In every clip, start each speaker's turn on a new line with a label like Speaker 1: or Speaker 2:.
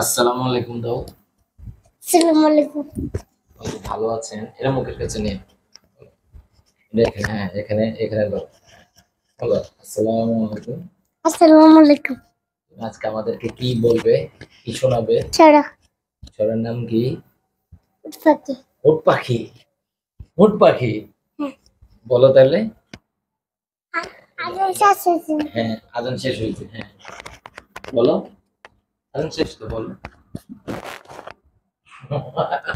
Speaker 1: আসসালামু আলাইকুম দাও।
Speaker 2: আসসালামু আলাইকুম।
Speaker 1: ভালো আছেন? এরা মুখের কাছে নিয়ে এখানে, হ্যাঁ এখানে এখানে দাও। বলো আসসালামু আলাইকুম।
Speaker 2: আসসালামু আলাইকুম।
Speaker 1: আজকে আমাদেরকে কি বলবে, কি শোনাবে?
Speaker 2: ছড়া।
Speaker 1: ছড়ার নাম কি?
Speaker 2: উৎপত্তি।
Speaker 1: উট পাখি। উট পাখি
Speaker 2: হ্যাঁ।
Speaker 1: বলো তাহলে।
Speaker 2: আগে শেষ হয়েছে।
Speaker 1: হ্যাঁ আজান শেষ হয়েছে, হ্যাঁ বলো। আজান শেষ তো বলো।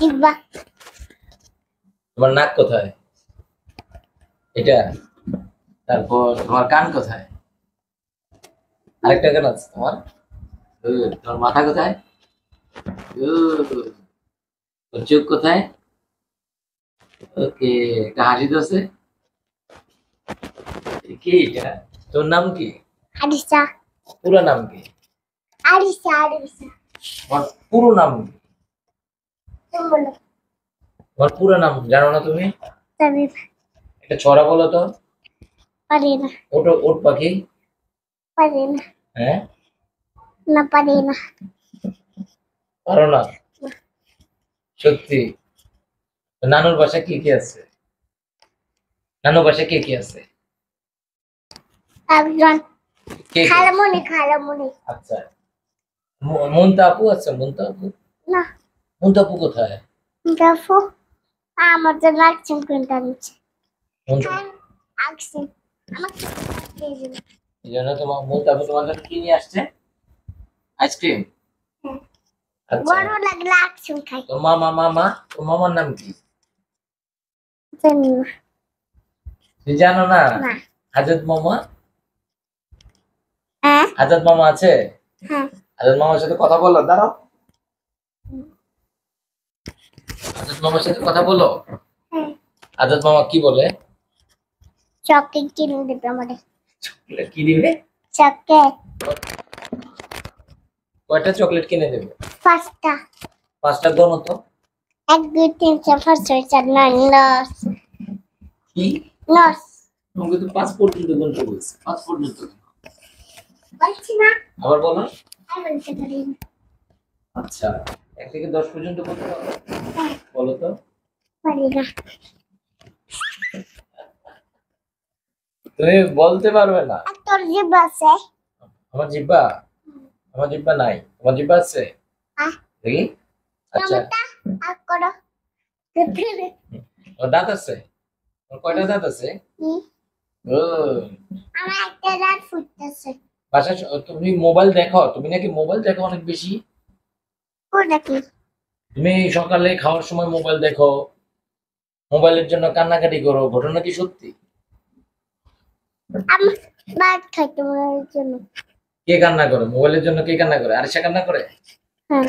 Speaker 2: জিব্বা।
Speaker 1: তোমার নাক কোথায়? এটা। তারপর তোমার কান কোথায়? আরেকটা কান আছে তোমার। তোমার মাথা কোথায়? তোর চোখ কোথায়? ওকে, একটা হাসি আছে। কি এটা? তোর নাম কি?
Speaker 2: আরিসা।
Speaker 1: পুরো নাম কি?
Speaker 2: আরিসা আরিসা।
Speaker 1: তোমার পুরো নাম কি?
Speaker 2: তুমি বলো।
Speaker 1: তোমার পুরো নাম জানো না তুমি?
Speaker 2: জানি না।
Speaker 1: একটা ছড়া বলো তো।
Speaker 2: পারি না।
Speaker 1: ওটো ওট পাখি।
Speaker 2: পারি না।
Speaker 1: হ্যাঁ
Speaker 2: না পারি না।
Speaker 1: পারো না? সত্যি? তো নানুর বাসায় কি কি আছে? নানুর বাসায় কে কি আছে?
Speaker 2: একজন
Speaker 1: কে কে?
Speaker 2: খালামণি খালামণি।
Speaker 1: আচ্ছা, মুনতা আপু আছে? মুনতা আপু?
Speaker 2: না।
Speaker 1: মুনতা আপু কোথায়?
Speaker 2: দেখো আমাদের রাখছেন কোনটা নিচ্ছে।
Speaker 1: মুনতা
Speaker 2: আসছেন আমাকে দিয়ে দিন।
Speaker 1: এই জন্য তোমার মুনতা আপু তোমার জন্য কি নিয়ে আসছে? আইসক্রিম। আচ্ছা,
Speaker 2: বড় লাগলে আসছেন খাই।
Speaker 1: তো মামা তো মামার নাম কি?
Speaker 2: জানি না।
Speaker 1: তুই জানো না?
Speaker 2: না।
Speaker 1: আজাদ মামা।
Speaker 2: হ্যাঁ
Speaker 1: আজাদ মামা আছে?
Speaker 2: হ্যাঁ।
Speaker 1: আজাদ মামার সাথে কথা বলো, দাঁড়াও। আজাদ মামার সাথে কথা বলো।
Speaker 2: হ্যাঁ।
Speaker 1: আজাদ মামা কি বলে?
Speaker 2: চকলেট কিনে দেবে আমাদের।
Speaker 1: চকলেট কি দিবে?
Speaker 2: চকলেট।
Speaker 1: কয়টা চকলেট কিনে দেবে?
Speaker 2: 5টা।
Speaker 1: 5টা গণ তো।
Speaker 2: 1 2 3 4 5 6 7 9 10
Speaker 1: কি?
Speaker 2: 10
Speaker 1: তোমাকে তো 5 পর্যন্ত গুনতে বলছি, 5 পর্যন্ত।
Speaker 2: বলছি না।
Speaker 1: আবার বলো।
Speaker 2: আমি বলতে পারি না।
Speaker 1: আচ্ছা, 1 থেকে 10 পর্যন্ত কত পারো? বলো তো।
Speaker 2: পারি না।
Speaker 1: তুমি বলতে পারবে না।
Speaker 2: আর তোর জিভ আছে?
Speaker 1: আমার জিহ্বা? আমার জিহ্বা নাই, তোমার জিহ্বা আছে? দেখি। আচ্ছা,
Speaker 2: আমারটা আর করো।
Speaker 1: ওর দাঁত আছে? ওর কয়টা দাঁত আছে? ও,
Speaker 2: আমার একটা রাত ফুটতেছে।
Speaker 1: বাসায় তুমি মোবাইল দেখো? তুমি নাকি মোবাইল দেখো অনেক বেশি।
Speaker 2: কোনটা কি?
Speaker 1: তুমি সকালে খাওয়ার সময় মোবাইল দেখো, মোবাইলের জন্য কান্নাকাটি করো, ঘটনা কি সত্যি?
Speaker 2: আমার ভাত খাইতে মনের জন্য।
Speaker 1: কে কান্না করে মোবাইলের জন্য? কে কান্না করে? আরিশা কান্না করে?
Speaker 2: হ্যাঁ।